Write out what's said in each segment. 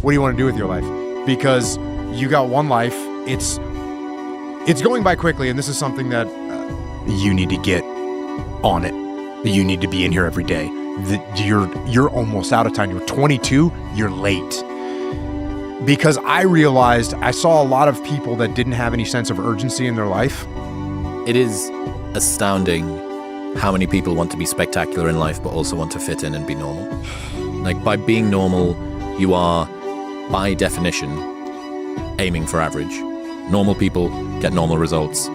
What do you want to do with your life? Because you got one life. It's going by quickly, and this is something that you need to get on it. You need to be in here every day. You're almost out of time. You're 22. You're late. Because I realized I saw a lot of people that didn't have any sense of urgency in their life. It is astounding how many people want to be spectacular in life but also want to fit in and be normal. Like, by being normal, you are, by definition, aiming for average. Normal people get normal results.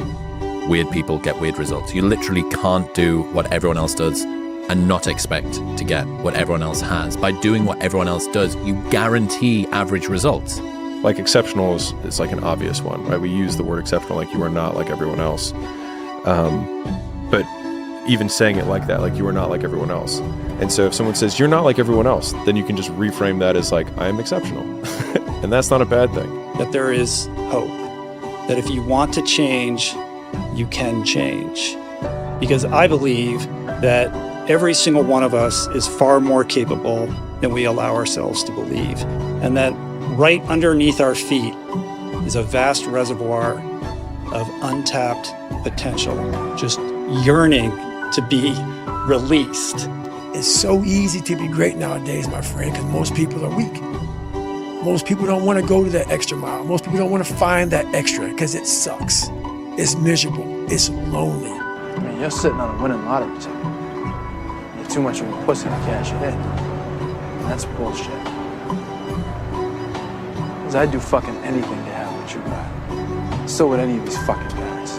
Weird people get weird results. You literally can't do what everyone else does and not expect to get what everyone else has. By doing what everyone else does, you guarantee average results. Like, exceptional is like an obvious one, right? We use the word exceptional, like you are not like everyone else. But even saying it like that, like you are not like everyone else. And so if someone says you're not like everyone else, then you can just reframe that as like, I am exceptional. And that's not a bad thing. That there is hope. That if you want to change, you can change. Because I believe that every single one of us is far more capable than we allow ourselves to believe. And that right underneath our feet is a vast reservoir of untapped potential, just yearning to be released. It's so easy to be great nowadays, my friend, because most people are weak. Most people don't want to go to that extra mile. Most people don't want to find that extra because it sucks. It's miserable. It's lonely. I mean, you're sitting on a winning lottery ticket. You're too much of a pussy to cash it in. And that's bullshit. Because I'd do fucking anything to have what you got. So would any of these fucking guys.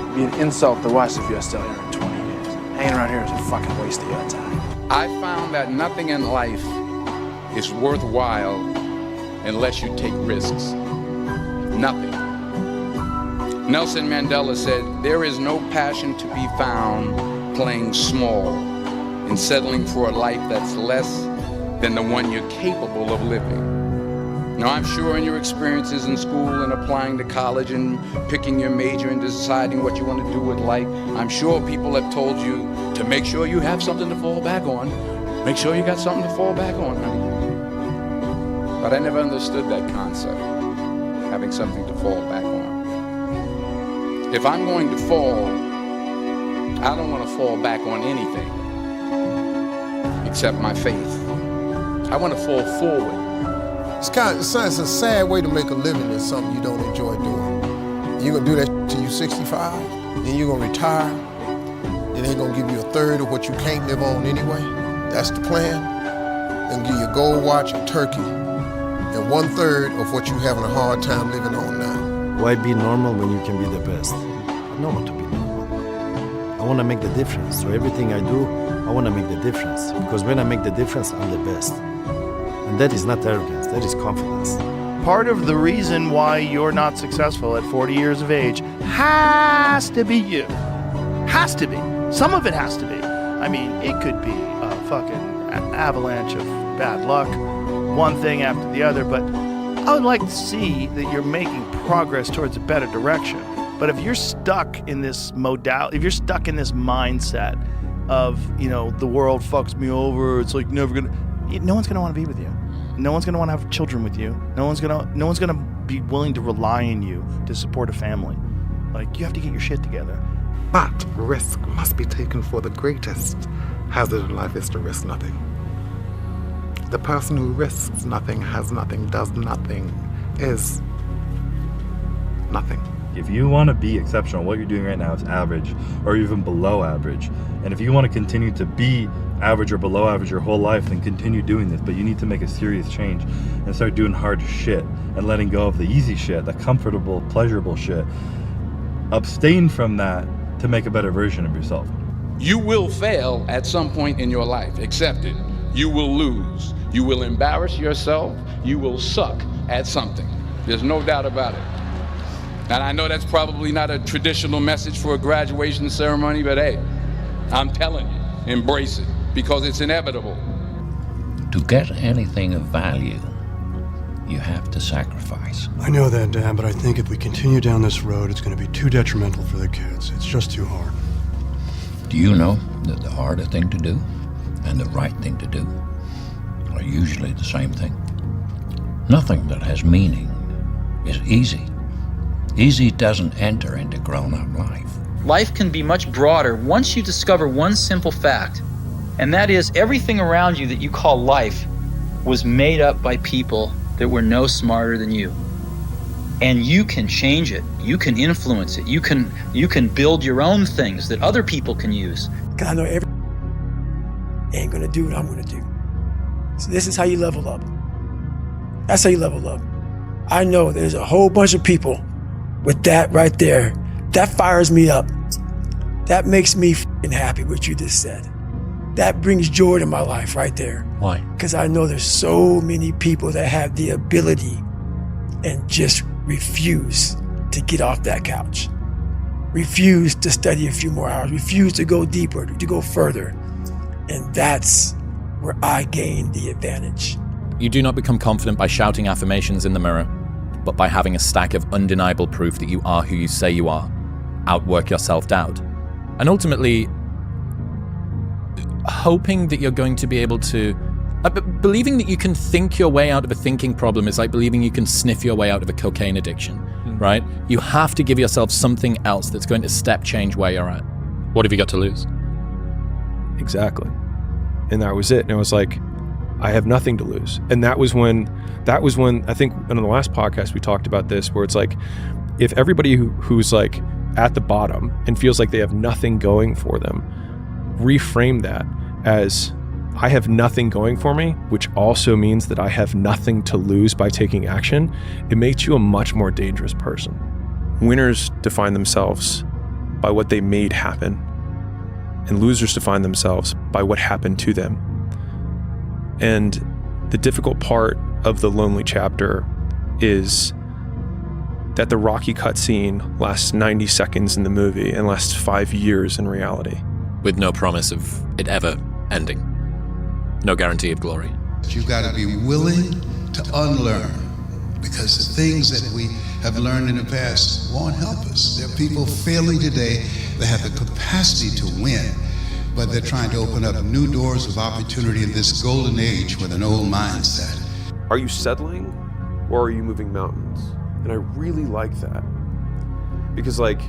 It'd be an insult to watch if you're still here in 20 years. Hanging around here is a fucking waste of your time. I found that nothing in life is worthwhile unless you take risks. Nothing. Nelson Mandela said, there is no passion to be found playing small and settling for a life that's less than the one you're capable of living. Now, I'm sure in your experiences in school and applying to college and picking your major and deciding what you want to do with life, I'm sure people have told you to make sure you have something to fall back on. Make sure you got something to fall back on, honey. But I never understood that concept, having something to fall back on. If I'm going to fall, I don't want to fall back on anything except my faith. I want to fall forward. It's a sad way to make a living is something you don't enjoy doing. You're gonna do that till you're 65, then you're gonna retire, then they're gonna give you a third of what you can't live on anyway. That's the plan. They're gonna give you a gold watch and turkey, and 1/3 of what you're having a hard time living on now. Why be normal when you can be the best? I don't want to be normal. I want to make the difference. So everything I do, I want to make the difference. Because when I make the difference, I'm the best. And that is not arrogance, that is confidence. Part of the reason why you're not successful at 40 years of age has to be you. Has to be. Some of it has to be. I mean, it could be a fucking avalanche of bad luck, one thing after the other, but I would like to see that you're making progress towards a better direction. But if you're stuck in this modality, if you're stuck in this mindset of, you know, the world fucks me over, it's like never gonna, no one's gonna want to be with you. No one's gonna want to have children with you. No one's gonna be willing to rely on you to support a family. Like, you have to get your shit together. But risk must be taken, for the greatest hazard in life is to risk nothing. The person who risks nothing, has nothing, does nothing, is nothing. If you want to be exceptional, what you're doing right now is average or even below average. And if you want to continue to be average or below average your whole life, then continue doing this. But you need to make a serious change and start doing hard shit and letting go of the easy shit, the comfortable, pleasurable shit. Abstain from that to make a better version of yourself. You will fail at some point in your life. Accept it. You will lose. You will embarrass yourself. You will suck at something. There's no doubt about it. And I know that's probably not a traditional message for a graduation ceremony, but hey, I'm telling you, embrace it, because it's inevitable. To get anything of value, you have to sacrifice. I know that, Dad, but I think if we continue down this road, it's going to be too detrimental for the kids. It's just too hard. Do you know that the harder thing to do and the right thing to do are usually the same thing? Nothing that has meaning is easy. Easy doesn't enter into grown-up life. Life can be much broader once you discover one simple fact, and that is everything around you that you call life was made up by people that were no smarter than you. And you can change it. You can influence it. You can build your own things that other people can use. Because I know every ain't gonna do what I'm gonna do. So this is how you level up. That's how you level up. I know there's a whole bunch of people with that right there. That fires me up. That makes me f***ing happy, what you just said. That brings joy to my life right there. Why? Because I know there's so many people that have the ability and just refuse to get off that couch. Refuse to study a few more hours. Refuse to go deeper, to go further. And that's where I gain the advantage. You do not become confident by shouting affirmations in the mirror, but by having a stack of undeniable proof that you are who you say you are. Outwork your self-doubt. And ultimately, hoping that you're going to be able to... believing that you can think your way out of a thinking problem is like believing you can sniff your way out of a cocaine addiction, right? You have to give yourself something else that's going to step change where you're at. What have you got to lose? Exactly. And that was it. And I was like, I have nothing to lose. And that was when I think in the last podcast we talked about this, where it's like, if everybody who's like at the bottom and feels like they have nothing going for them, reframe that as, I have nothing going for me, which also means that I have nothing to lose by taking action, it makes you a much more dangerous person. Winners define themselves by what they made happen, and losers define themselves by what happened to them. And the difficult part of the lonely chapter is that the Rocky cutscene lasts 90 seconds in the movie and lasts 5 years in reality. With no promise of it ever ending. No guarantee of glory. You've got to be willing to unlearn, because the things that we have learned in the past won't help us. There are people failing today that have the capacity to win, but they're trying to open up new doors of opportunity in this golden age with an old mindset. Are you settling, or are you moving mountains? And I really like that. Because like,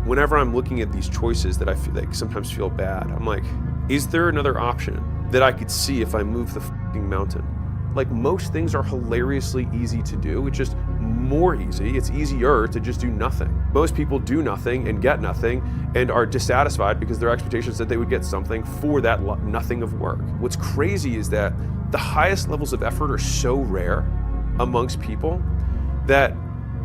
whenever I'm looking at these choices that I feel like sometimes feel bad, I'm like, is there another option that I could see if I move the fucking mountain? Like, most things are hilariously easy to do. It's just more easy. It's easier to just do nothing. Most people do nothing and get nothing and are dissatisfied because their expectations that they would get something for that nothing of work. What's crazy is that the highest levels of effort are so rare amongst people that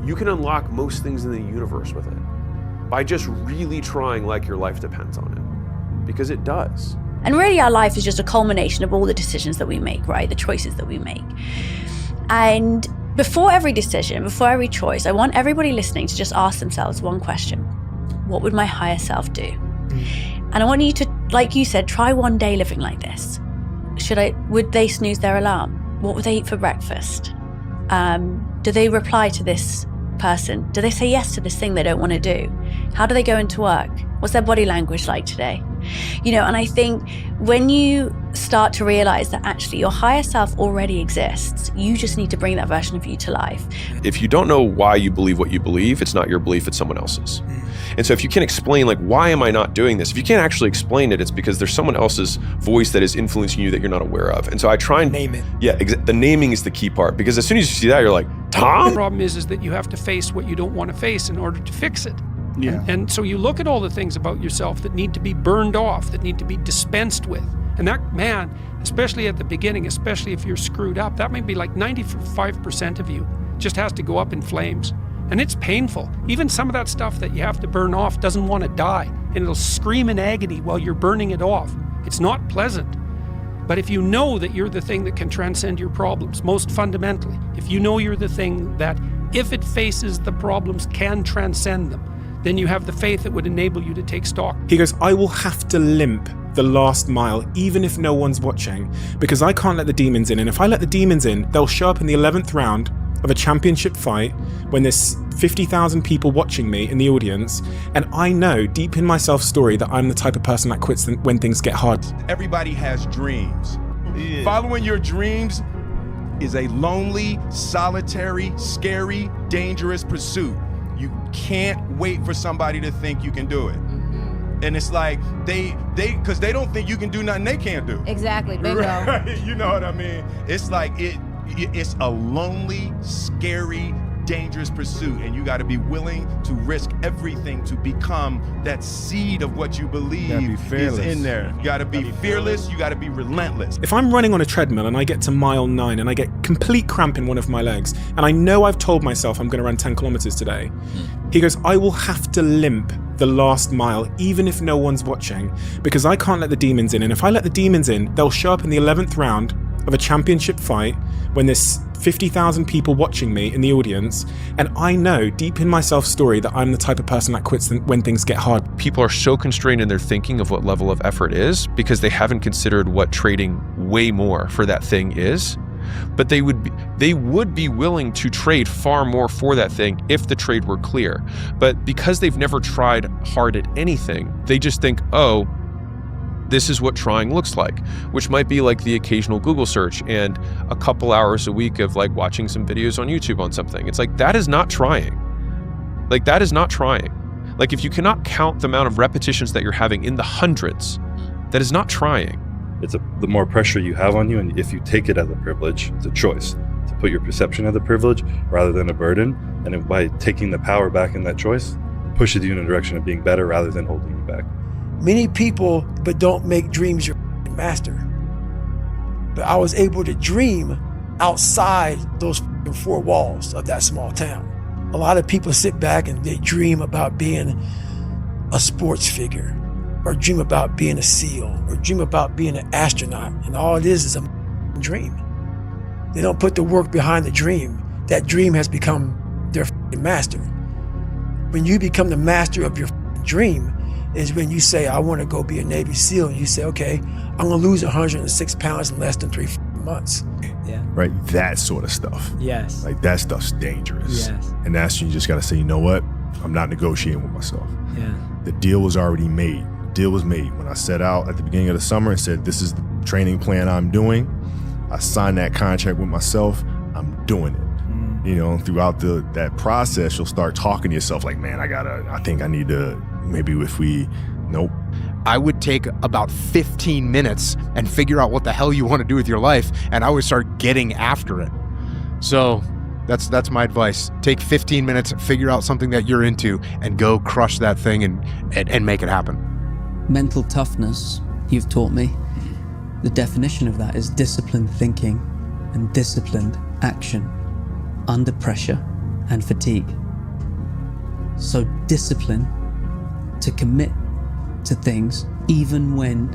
you can unlock most things in the universe with it by just really trying like your life depends on it, because it does. And really our life is just a culmination of all the decisions that we make, right? The choices that we make. And before every decision, before every choice, I want everybody listening to just ask themselves one question. What would my higher self do? And I want you to, like you said, try one day living like this. Would they snooze their alarm? What would they eat for breakfast? Do they reply to this person? Do they say yes to this thing they don't want to do? How do they go into work? What's their body language like today? You know, and I think when you start to realize that actually your higher self already exists, you just need to bring that version of you to life. If you don't know why you believe what you believe, it's not your belief, it's someone else's. And so if you can't explain, like, why am I not doing this? If you can't actually explain it, it's because there's someone else's voice that is influencing you that you're not aware of. And so I try and name it. Yeah, the naming is the key part, because as soon as you see that, you're like, Tom? The problem is that you have to face what you don't want to face in order to fix it. Yeah. And so you look at all the things about yourself that need to be burned off, that need to be dispensed with. And that, man, especially at the beginning, especially if you're screwed up, that might be like 95% of you just has to go up in flames. And it's painful. Even some of that stuff that you have to burn off doesn't want to die. And it'll scream in agony while you're burning it off. It's not pleasant. But if you know that you're the thing that can transcend your problems, most fundamentally, if you know you're the thing that, if it faces the problems, can transcend them, then you have the faith that would enable you to take stock. He goes, I will have to limp the last mile, even if no one's watching, because I can't let the demons in. And if I let the demons in, they'll show up in the 11th round of a championship fight when there's 50,000 people watching me in the audience. And I know deep in my self-story that I'm the type of person that quits when things get hard. Everybody has dreams. Following your dreams is a lonely, solitary, scary, dangerous pursuit. You can't wait for somebody to think you can do it. And it's like because they don't think you can do nothing they can't do. Exactly, bingo. Right? You know what I mean? It's like it's a lonely, scary, dangerous pursuit, and you got to be willing to risk everything to become that seed of what you believe is in there. You got to be fearless. You got to be relentless. If I'm running on a treadmill and I get to mile 9 and I get complete cramp in one of my legs, and I know I've told myself I'm going to run 10 kilometers today, he goes, I will have to limp the last mile, even if no one's watching, because I can't let the demons in. And if I let the demons in, they'll show up in the 11th round of a championship fight when there's 50,000 people watching me in the audience, and I know deep in my self-story that I'm the type of person that quits when things get hard. People are so constrained in their thinking of what level of effort is because they haven't considered what trading way more for that thing is. But they would be willing to trade far more for that thing if the trade were clear. But because they've never tried hard at anything, they just think, oh, this is what trying looks like, which might be like the occasional Google search and a couple hours a week of like watching some videos on YouTube on something. It's like, that is not trying. Like, that is not trying. Like, if you cannot count the amount of repetitions that you're having in the hundreds, that is not trying. The more pressure you have on you, and if you take it as a privilege, it's a choice to put your perception as a privilege rather than a burden. And by taking the power back in that choice, pushes you in a direction of being better rather than holding you back. Many people, but don't make dreams your master. But I was able to dream outside those 4 walls of that small town. A lot of people sit back and they dream about being a sports figure, or dream about being a SEAL, or dream about being an astronaut, and all it is a dream. They don't put the work behind the dream. That dream has become their master. When you become the master of your dream is when you say, I want to go be a Navy SEAL, and you say, okay, I'm going to lose 106 pounds in less than 3 months. Yeah. Right? That sort of stuff. Yes. Like, that stuff's dangerous. Yes. And that's when you just got to say, you know what? I'm not negotiating with myself. Yeah. The deal was already made. Deal was made when I set out at the beginning of the summer and said, this is the training plan I'm doing. I signed that contract with myself. I'm doing it. You know, throughout that process, you'll start talking to yourself like, man, I think I need to, maybe if we, nope. I would take about 15 minutes and figure out what the hell you want to do with your life, and I would start getting after it. So that's my advice. Take 15 minutes, figure out something that you're into, and go crush that thing and make it happen. Mental toughness, you've taught me. The definition of that is disciplined thinking and disciplined action under pressure and fatigue. So discipline to commit to things even when,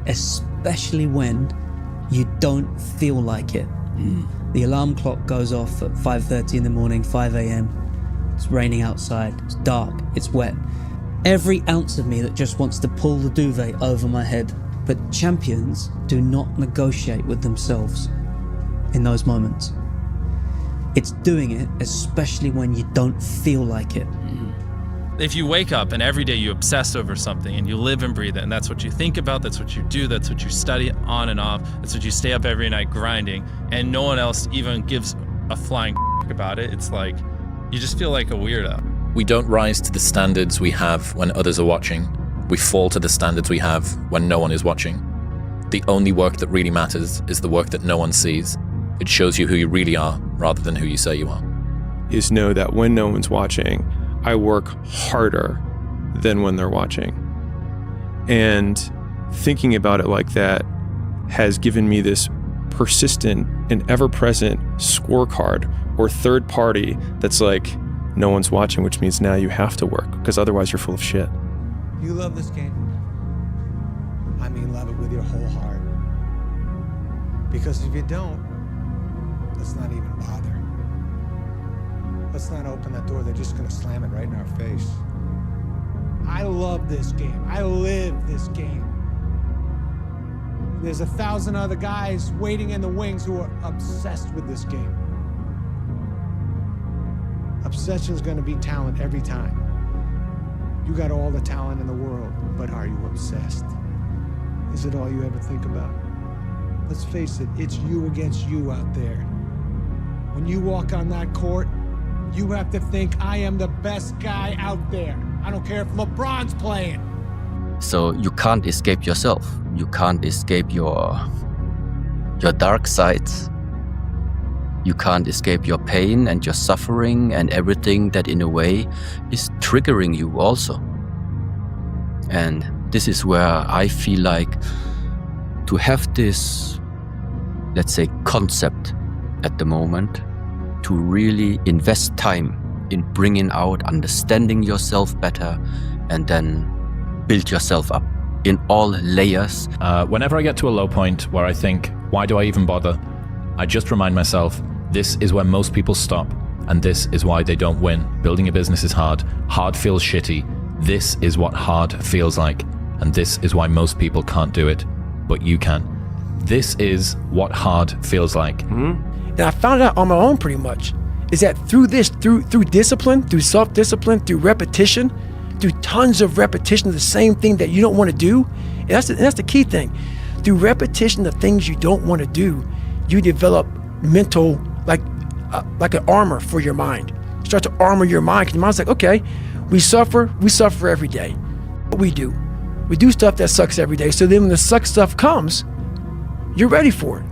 especially when you don't feel like it. The alarm clock goes off at 5:30 in the morning, 5 a.m. It's raining outside, it's dark, it's wet. Every ounce of me that just wants to pull the duvet over my head. But champions do not negotiate with themselves in those moments. It's doing it, especially when you don't feel like it. If you wake up and every day you obsess over something and you live and breathe it, and that's what you think about, that's what you do, that's what you study on and off, that's what you stay up every night grinding, and no one else even gives a flying about it, it's like, you just feel like a weirdo. We don't rise to the standards we have when others are watching. We fall to the standards we have when no one is watching. The only work that really matters is the work that no one sees. It shows you who you really are rather than who you say you are. Is know that when no one's watching, I work harder than when they're watching. And thinking about it like that has given me this persistent and ever-present scorecard or third party that's like, no one's watching, which means now you have to work because otherwise you're full of shit. You love this game. I mean, love it with your whole heart. Because if you don't, let's not even bother. Let's not open that door. They're just gonna slam it right in our face. I love this game. I live this game. There's 1,000 other guys waiting in the wings who are obsessed with this game. Obsession's gonna be talent every time. You got all the talent in the world, but are you obsessed? Is it all you ever think about? let's face it, it's you against you out there. When you walk on that court, you have to think, I am the best guy out there. I don't care if LeBron's playing. So you can't escape yourself. You can't escape your dark sides. You can't escape your pain and your suffering and everything that in a way is triggering you also. And this is where I feel like to have this, let's say, concept at the moment, to really invest time in bringing out, understanding yourself better, and then build yourself up in all layers. Whenever I get to a low point where I think, why do I even bother? I just remind myself, this is where most people stop, and this is why they don't win. Building a business is hard. Hard feels shitty. This is what hard feels like, and this is why most people can't do it, but you can. This is what hard feels like. And I found out on my own pretty much, is that through discipline, through self-discipline, through repetition, through tons of repetition of the same thing that you don't want to do, and that's the key thing. Through repetition of things you don't want to do, you develop mental, like an armor for your mind. You start to armor your mind, because your mind's like, okay, we suffer every day. What we do stuff that sucks every day. So then when the suck stuff comes, you're ready for it.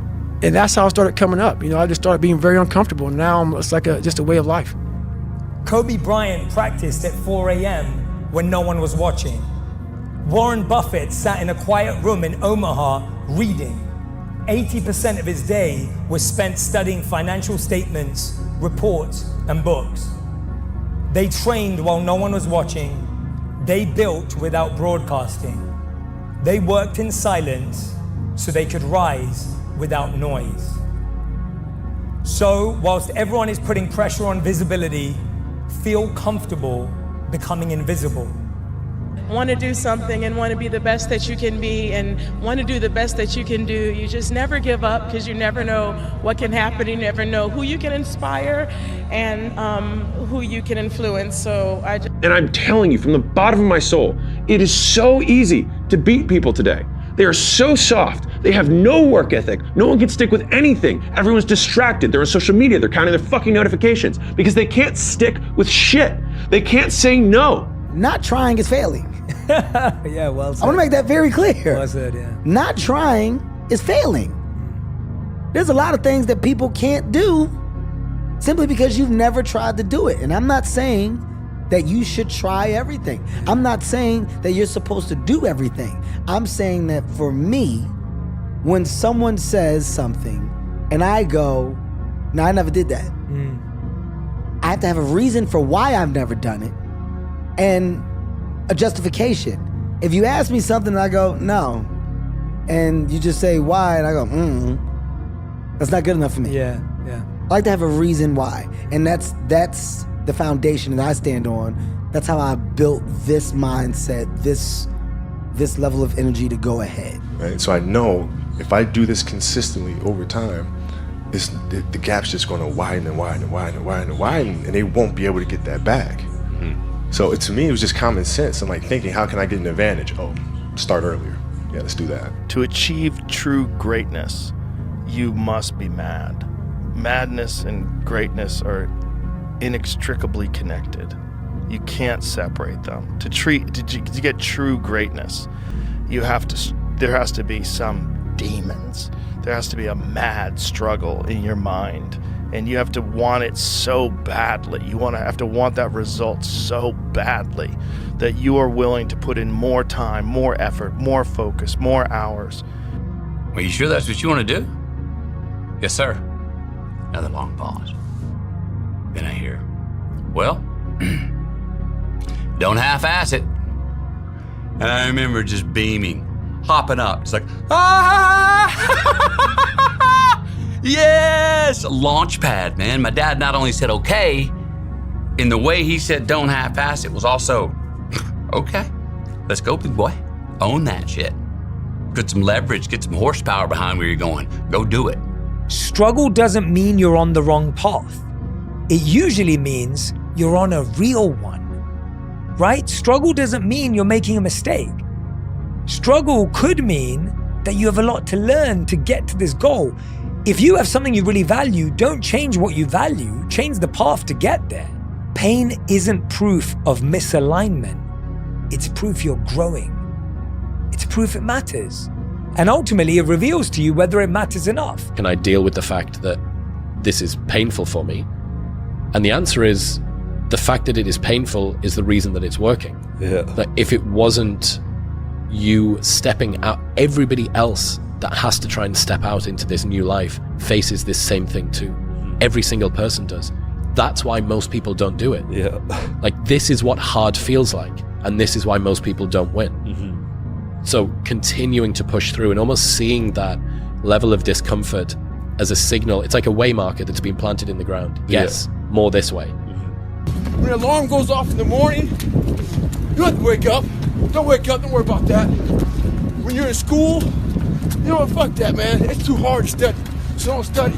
And that's how I started coming up. I just started being very uncomfortable. And now it's like just a way of life. Kobe Bryant practiced at 4 a.m. when no one was watching. Warren Buffett sat in a quiet room in Omaha reading. 80% of his day was spent studying financial statements, reports, and books. They trained while no one was watching. They built without broadcasting. They worked in silence so they could rise without noise. So, whilst everyone is putting pressure on visibility, feel comfortable becoming invisible. Want to do something and want to be the best that you can be and want to do the best that you can do. You just never give up, because you never know what can happen. You never know who you can inspire and who you can influence. So And I'm telling you from the bottom of my soul, it is so easy to beat people today. They are so soft. They have no work ethic. No one can stick with anything. Everyone's distracted. They're on social media. They're counting their fucking notifications because they can't stick with shit. They can't say no. Not trying is failing. Yeah, well said. I want to make that very clear. Well said, yeah. Not trying is failing. There's a lot of things that people can't do simply because you've never tried to do it. And I'm not saying that you should try everything. I'm not saying that you're supposed to do everything. I'm saying that for me, when someone says something and I go, no, I never did that. I have to have a reason for why I've never done it and a justification. If you ask me something and I go, no, and you just say why, and I go, that's not good enough for me. Yeah. I like to have a reason why. And that's the foundation that I stand on. That's how I built this mindset, this level of energy to go ahead. Right? So I know if I do this consistently over time, the gap's just going to widen and widen and widen and widen and widen, and they won't be able to get that back. So to me, it was just common sense. I'm like thinking, how can I get an advantage? Oh, start earlier. Yeah, let's do that. To achieve true greatness, you must be mad. Madness and greatness are inextricably connected. You can't separate them. To get true greatness, there has to be some demons. There has to be a mad struggle in your mind, and you have to want it so badly. You have to want that result so badly that you are willing to put in more time, more effort, more focus, more hours. Well, you sure that's what you want to do? Yes, sir. Another long pause. Then I hear, well, don't half-ass it. And I remember just beaming, hopping up. It's like, yes, launch pad, man. My dad not only said okay, in the way he said don't half-ass it was also, okay, let's go, big boy. Own that shit. Get some leverage, get some horsepower behind where you're going. Go do it. Struggle doesn't mean you're on the wrong path. It usually means you're on a real one, right? Struggle doesn't mean you're making a mistake. Struggle could mean that you have a lot to learn to get to this goal. If you have something you really value, don't change what you value, change the path to get there. Pain isn't proof of misalignment. It's proof you're growing. It's proof it matters. And ultimately, it reveals to you whether it matters enough. Can I deal with the fact that this is painful for me? And the answer is, the fact that it is painful is the reason that it's working. Yeah. That if it wasn't you stepping out, everybody else that has to try and step out into this new life faces this same thing too. Every single person does. That's why most people don't do it. Yeah. Like, this is what hard feels like, and this is why most people don't win. So continuing to push through and almost seeing that level of discomfort as a signal, it's like a way marker that's been planted in the ground. Yes, more this way. When the alarm goes off in the morning, you don't have to wake up. Don't wake up, don't worry about that. When you're in school, you know what, fuck that, man. It's too hard to study, so don't study.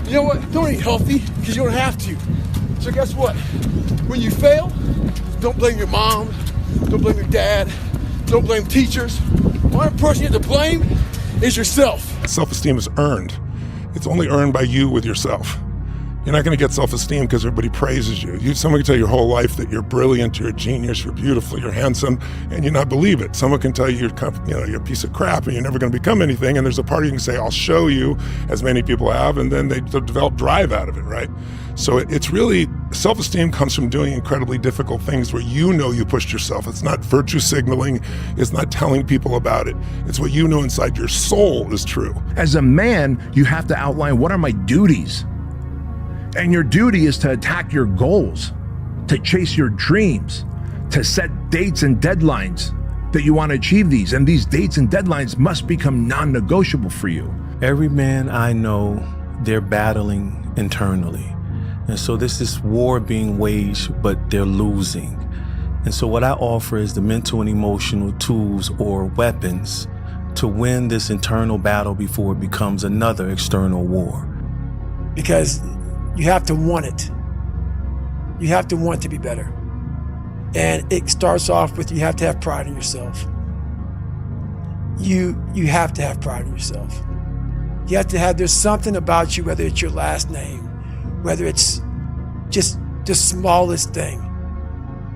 You know what, don't eat healthy, because you don't have to. So guess what? When you fail, don't blame your mom, don't blame your dad, don't blame teachers. One person you have to blame is yourself. Self-esteem is earned. It's only earned by you with yourself. You're not going to get self-esteem because everybody praises you. Someone can tell you your whole life that you're brilliant, you're a genius, you're beautiful, you're handsome, and you not believe it. Someone can tell you you're a piece of crap and you're never going to become anything. And there's a part you can say, I'll show you, as many people have, and then they develop drive out of it, right? So it's really, self-esteem comes from doing incredibly difficult things where you know you pushed yourself. It's not virtue signaling. It's not telling people about it. It's what you know inside your soul is true. As a man, you have to outline, what are my duties? And your duty is to attack your goals, to chase your dreams, to set dates and deadlines that you want to achieve these. And these dates and deadlines must become non-negotiable for you. Every man I know, they're battling internally. And so this is war being waged, but they're losing. And so what I offer is the mental and emotional tools or weapons to win this internal battle before it becomes another external war. Because you have to want it. You have to want to be better. And it starts off with, you have to have pride in yourself. You have to have pride in yourself. You have to have, there's something about you, whether it's your last name, whether it's just the smallest thing,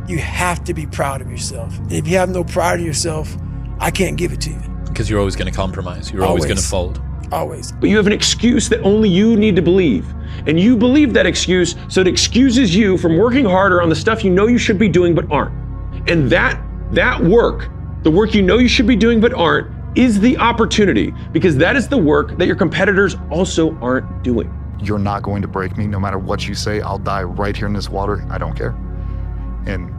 you have to be proud of yourself. And if you have no pride in yourself, I can't give it to you. Because you're always going to compromise. You're always going to fold. Always. But you have an excuse that only you need to believe. And you believe that excuse, so it excuses you from working harder on the stuff you know you should be doing but aren't. And that work, the work you know you should be doing but aren't, is the opportunity, because that is the work that your competitors also aren't doing. You're not going to break me. No matter what you say, I'll die right here in this water. I don't care. And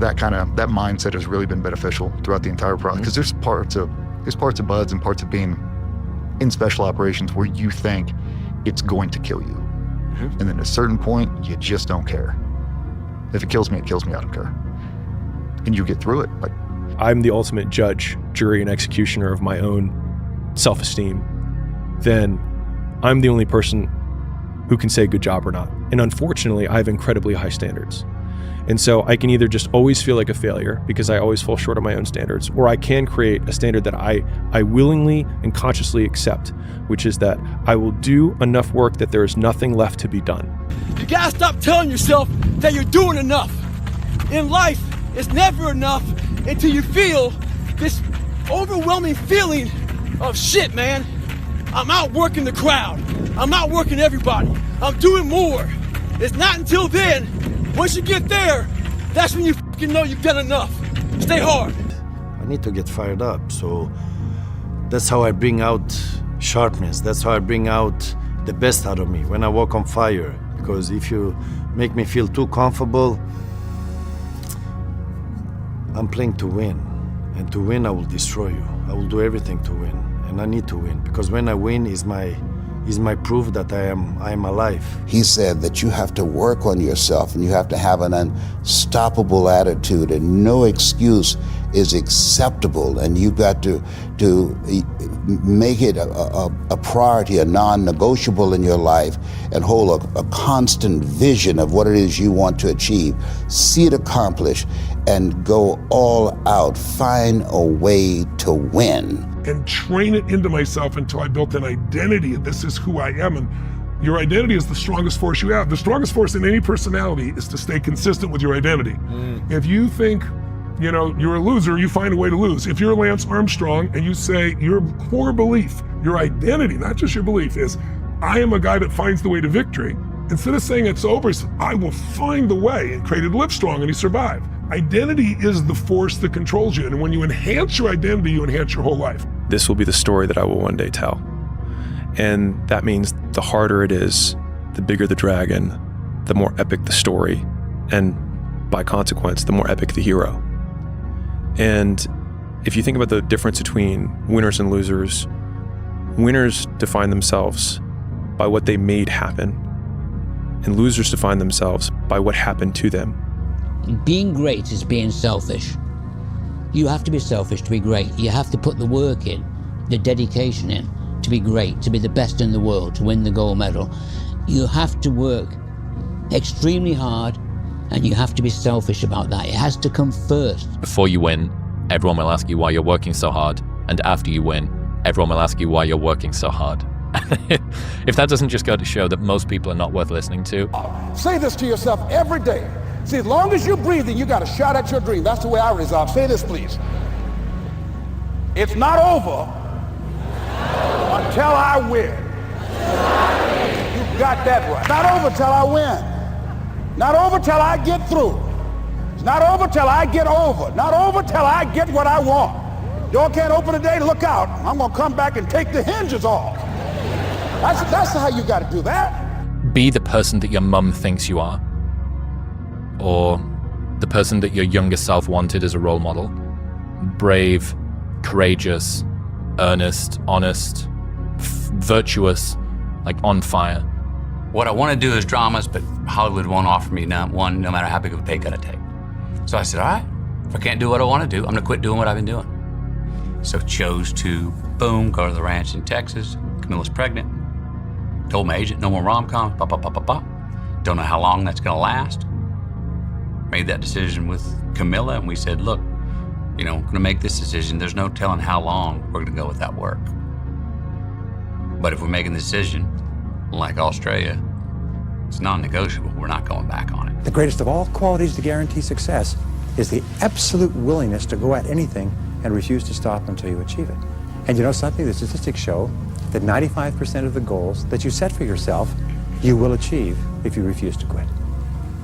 that mindset has really been beneficial throughout the entire process, because there's parts of BUD/S and parts of being in special operations where you think it's going to kill you. And then at a certain point, you just don't care. If it kills me, I don't care. And you get through it. Like, I'm the ultimate judge, jury, and executioner of my own self-esteem. Then I'm the only person who can say good job or not. And unfortunately, I have incredibly high standards. And so I can either just always feel like a failure because I always fall short of my own standards, or I can create a standard that I willingly and consciously accept, which is that I will do enough work that there is nothing left to be done. You gotta stop telling yourself that you're doing enough. In life, it's never enough until you feel this overwhelming feeling of shit, man. I'm outworking the crowd. I'm outworking everybody. I'm doing more. It's not until then. Once you get there, that's when you fucking know you've done enough. Stay hard. I need to get fired up, so that's how I bring out sharpness. That's how I bring out the best out of me when I walk on fire. Because if you make me feel too comfortable, I'm playing to win. And to win, I will destroy you. I will do everything to win. And I need to win, because when I win is my proof that I am alive. He said that you have to work on yourself and you have to have an unstoppable attitude, and no excuse is acceptable, and you've got to make it a priority, a non-negotiable in your life, and hold a constant vision of what it is you want to achieve. See it accomplished and go all out. Find a way to win. and train it into myself until I built an identity. This is who I am. And your identity is the strongest force you have. The strongest force in any personality is to stay consistent with your identity. If you think, you know, you're a loser, you find a way to lose. If you're Lance Armstrong and you say your core belief, your identity, not just your belief, is I am a guy that finds the way to victory. Instead of saying it's over, he said, I will find the way, and created Livestrong, and he survived. Identity is the force that controls you. And when you enhance your identity, you enhance your whole life. This will be the story that I will one day tell. And that means the harder it is, the bigger the dragon, the more epic the story, and by consequence, the more epic the hero. And if you think about the difference between winners and losers, winners define themselves by what they made happen, and losers define themselves by what happened to them. Being great is being selfish. You have to be selfish to be great. You have to put the work in, the dedication in, to be great, to be the best in the world, to win the gold medal. You have to work extremely hard, and you have to be selfish about that. It has to come first. Before you win, everyone will ask you why you're working so hard. And after you win, everyone will ask you why you're working so hard. If that doesn't just go to show that most people are not worth listening to. Say this to yourself every day. See, as long as you're breathing, you got a shot at your dream. That's the way I resolve. Say this, please. It's not over until I win. You got that right. Not over till I win. Not over till I get through. It's not over till I get over. Not over till I get what I want. Door can't open today, look out. I'm gonna come back and take the hinges off. That's how you gotta do that. Be the person that your mum thinks you are, or the person that your younger self wanted as a role model. Brave, courageous, earnest, honest, virtuous, like on fire. What I want to do is dramas, but Hollywood won't offer me no matter how big of a pay cut I take. So I said, all right, if I can't do what I want to do, I'm gonna quit doing what I've been doing. So chose to, boom, go to the ranch in Texas. Camilla's pregnant. Told my agent, no more rom-coms, Don't know how long that's gonna last. Made that decision with Camilla, and we said, look, you know, we're gonna make this decision. There's no telling how long we're gonna go with that work. But if we're making the decision, like Australia, it's non-negotiable. We're not going back on it. The greatest of all qualities to guarantee success is the absolute willingness to go at anything and refuse to stop until you achieve it. And you know something? The statistics show that 95% of the goals that you set for yourself, you will achieve if you refuse to quit.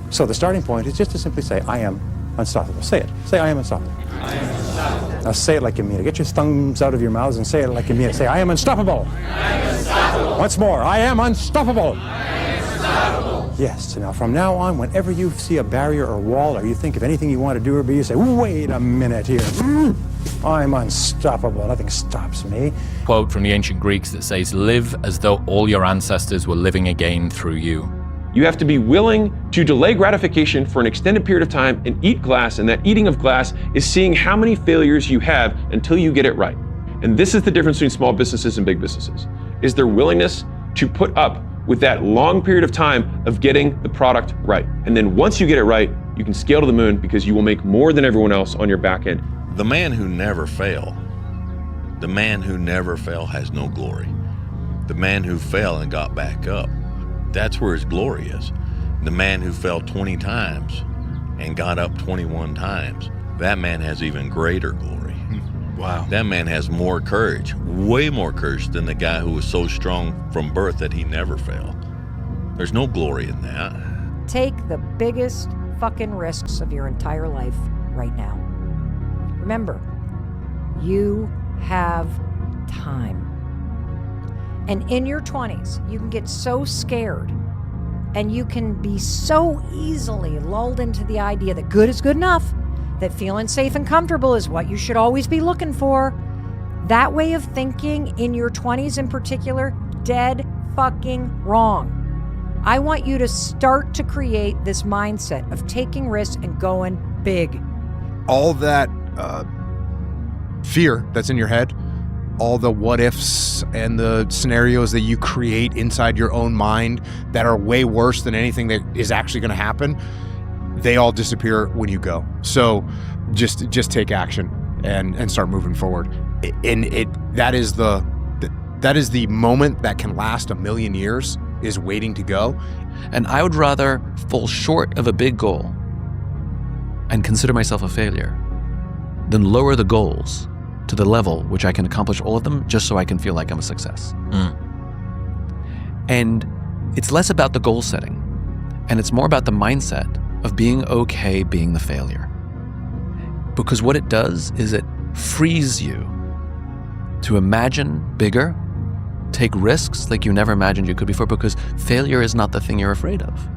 So the starting point is just to simply say, I am unstoppable. Say it. Say, I am unstoppable. I am unstoppable. Now say it like you mean it. Get your thumbs out of your mouths and say it like you mean it. Say, I am unstoppable. I am unstoppable. Once more, I am unstoppable. I am unstoppable. Yes, so now from now on, whenever you see a barrier or wall, or you think of anything you want to do or be, you say, wait a minute here. I'm unstoppable. Nothing stops me. Quote from the ancient Greeks that says, live as though all your ancestors were living again through you. You have to be willing to delay gratification for an extended period of time and eat glass, and that eating of glass is seeing how many failures you have until you get it right. And this is the difference between small businesses and big businesses, is their willingness to put up with that long period of time of getting the product right. And then once you get it right, you can scale to the moon because you will make more than everyone else on your back end. The man who never fail has no glory. The man who fell and got back up, that's where his glory is. The man who fell 20 times and got up 21 times, that man has even greater glory. Wow. That man has more courage, way more courage than the guy who was so strong from birth that he never failed. There's no glory in that. Take the biggest fucking risks of your entire life right now. Remember, you have time. And in your 20s, you can get so scared and you can be so easily lulled into the idea that good is good enough, that feeling safe and comfortable is what you should always be looking for. That way of thinking in your 20s in particular, dead fucking wrong. I want you to start to create this mindset of taking risks and going big. All that fear that's in your head, all the what ifs and the scenarios that you create inside your own mind that are way worse than anything that is actually going to happen, they all disappear when you go. So just take action and start moving forward. that is the moment that can last 1,000,000 years, is waiting to go. And I would rather fall short of a big goal and consider myself a failure than lower the goals to the level which I can accomplish all of them just so I can feel like I'm a success. And it's less about the goal setting, and it's more about the mindset of being okay being the failure. Because what it does is it frees you to imagine bigger, take risks like you never imagined you could before, because failure is not the thing you're afraid of.